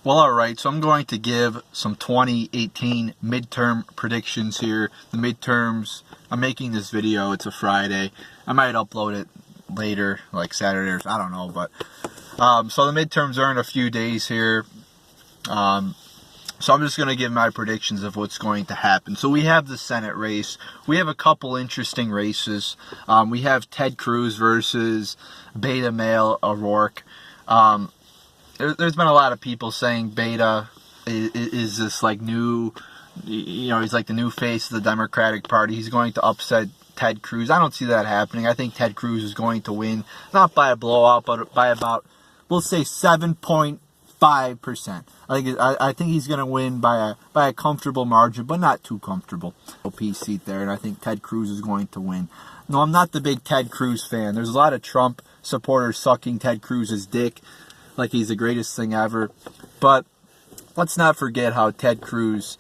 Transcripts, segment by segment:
Well, alright, so I'm going to give some 2018 midterm predictions here. The midterms, I'm making this video, it's a Friday. I might upload it later, like Saturday or I don't know, but so the midterms are in a few days here. So I'm just going to give my predictions of what's going to happen. So we have the Senate race. We have a couple interesting races. We have Ted Cruz versus beta male O'Rourke. There's been a lot of people saying Beta is this like new, he's like the new face of the Democratic Party. He's going to upset Ted Cruz. I don't see that happening. I think Ted Cruz is going to win, not by a blowout, but by about, we'll say 7.5%. I think he's going to win by a comfortable margin, but not too comfortable. OP seat there, and I think Ted Cruz is going to win. No, I'm not the big Ted Cruz fan. There's a lot of Trump supporters sucking Ted Cruz's dick like he's the greatest thing ever. But let's not forget how Ted Cruz,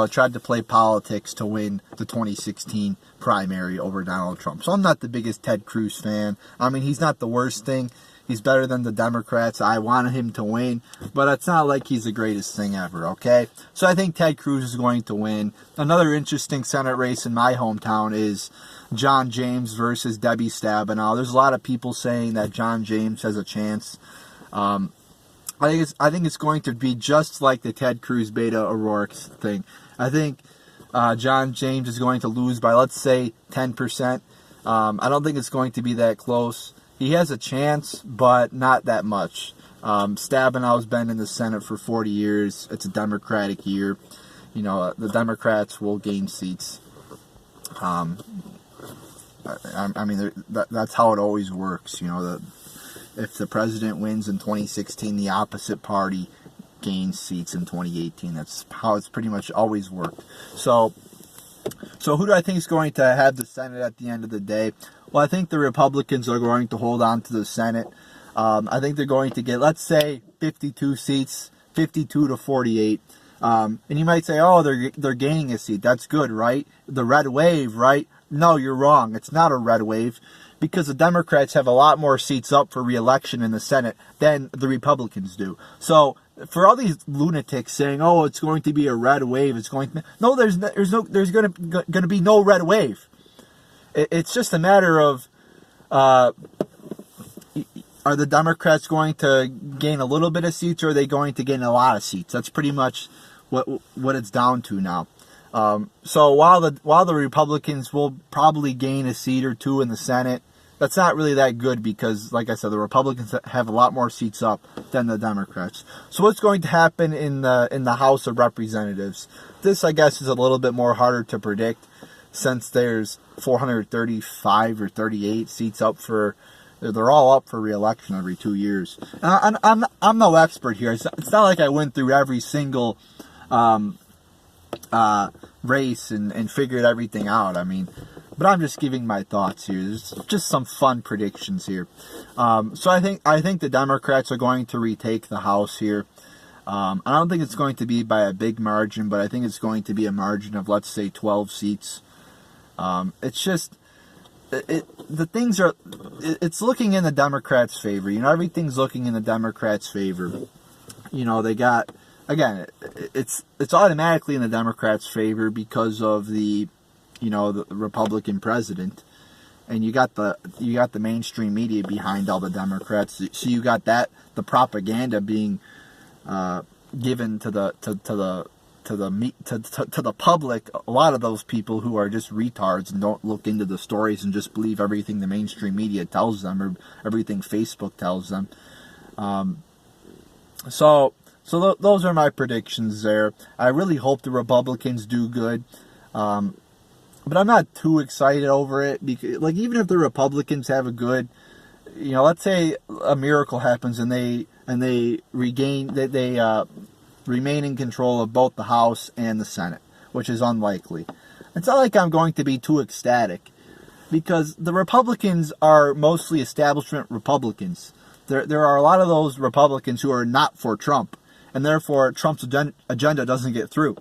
tried to play politics to win the 2016 primary over Donald Trump. So I'm not the biggest Ted Cruz fan. I mean, he's not the worst thing. He's better than the Democrats. I wanted him to win, but it's not like he's the greatest thing ever, okay? So I think Ted Cruz is going to win. Another interesting Senate race in my hometown is John James versus Debbie Stabenow. There's a lot of people saying that John James has a chance. I think it's going to be just like the Ted Cruz Beta O'Rourke thing. I think John James is going to lose by, let's say, 10%. I don't think it's going to be that close. He has a chance, but not that much. Stabenow's been in the Senate for 40 years. It's a Democratic year. The Democrats will gain seats. I mean, that's how it always works. If the president wins in 2016, the opposite party gains seats in 2018. That's how it's pretty much always worked. So who do I think is going to have the Senate at the end of the day? Well, I think the Republicans are going to hold on to the Senate. I think they're going to get, let's say, 52 seats, 52 to 48. And you might say, oh, they're gaining a seat. That's good, right? The red wave, right? No, you're wrong. It's not a red wave, because the Democrats have a lot more seats up for re-election in the Senate than the Republicans do. So for all these lunatics saying, "Oh, it's going to be a red wave," there's going to be no red wave. It's just a matter of are the Democrats going to gain a little bit of seats, or are they going to gain a lot of seats? That's pretty much what it's down to now. So while the Republicans will probably gain a seat or two in the Senate, that's not really that good because, like I said, the Republicans have a lot more seats up than the Democrats. So what's going to happen in the House of Representatives? This, I guess, is a little bit more harder to predict since there's 435 or 38 seats up for. They're all up for re-election every 2 years. And I'm no expert here. It's not like I went through every single race and figured everything out. I mean, but I'm just giving my thoughts here. There's just some fun predictions here. So I think the Democrats are going to retake the House here. I don't think it's going to be by a big margin, but I think it's going to be a margin of, let's say, 12 seats. It's just it's looking in the Democrats' favor. Everything's looking in the Democrats' favor. They got. Again, it's automatically in the Democrats' favor because of the Republican president, and you got the mainstream media behind all the Democrats. So you got the propaganda being given to the public. A lot of those people who are just retards and don't look into the stories and just believe everything the mainstream media tells them or everything Facebook tells them. So those are my predictions there. I really hope the Republicans do good. But I'm not too excited over it because, even if the Republicans have a good, let's say a miracle happens and they remain in control of both the House and the Senate, which is unlikely. It's not like I'm going to be too ecstatic because the Republicans are mostly establishment Republicans. There are a lot of those Republicans who are not for Trump, and therefore Trump's agenda doesn't get through.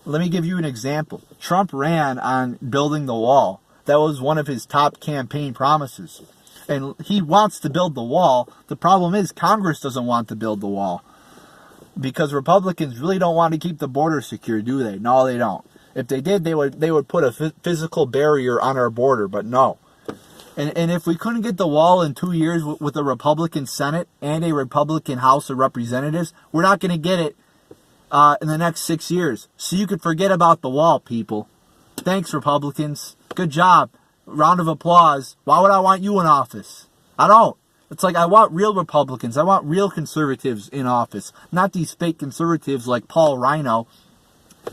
Let me give you an example. Trump ran on building the wall. That was one of his top campaign promises. And he wants to build the wall. The problem is Congress doesn't want to build the wall. Because Republicans really don't want to keep the border secure, do they? No, they don't. If they did, they would put a physical barrier on our border, but no. And if we couldn't get the wall in 2 years with a Republican Senate and a Republican House of Representatives, we're not going to get it in the next 6 years. So you could forget about the wall, people. Thanks, Republicans. Good job. Round of applause. Why would I want you in office? I don't. It's like I want real Republicans. I want real conservatives in office. Not these fake conservatives like Paul Rhino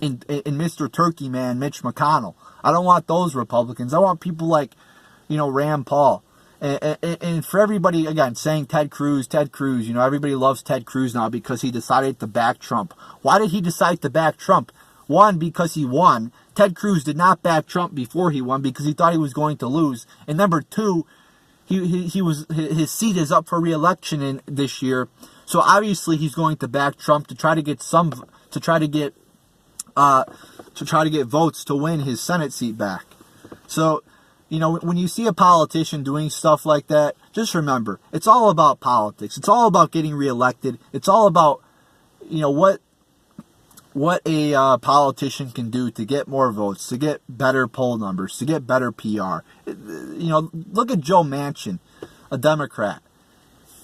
and Mr. Turkey Man Mitch McConnell. I don't want those Republicans. I want people like, Rand Paul. And for everybody, again, saying Ted Cruz, everybody loves Ted Cruz now because he decided to back Trump. Why did he decide to back Trump? One, because he won. Ted Cruz did not back Trump before he won because he thought he was going to lose. And number two, his seat is up for re-election this year. So obviously he's going to back Trump to try to get votes to win his Senate seat back. So, when you see a politician doing stuff like that, just remember, it's all about politics. It's all about getting reelected. It's all about, what a politician can do to get more votes, to get better poll numbers, to get better PR. Look at Joe Manchin, a Democrat.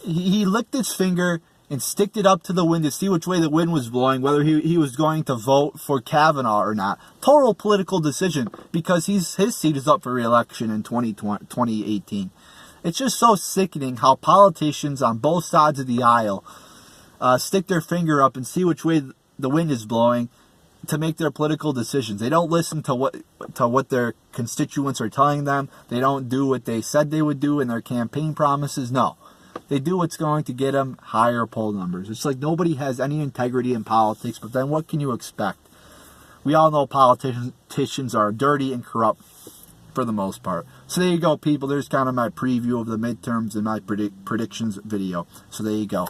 He licked his finger and sticked it up to the wind to see which way the wind was blowing, whether he was going to vote for Kavanaugh or not. Total political decision, because his seat is up for re-election in 2018. It's just so sickening how politicians on both sides of the aisle stick their finger up and see which way the wind is blowing to make their political decisions. They don't listen to what their constituents are telling them. They don't do what they said they would do in their campaign promises. No. They do what's going to get them higher poll numbers. It's like nobody has any integrity in politics, but then what can you expect? We all know politicians are dirty and corrupt for the most part. So there you go, people. There's kind of my preview of the midterms and my predictions video. So there you go.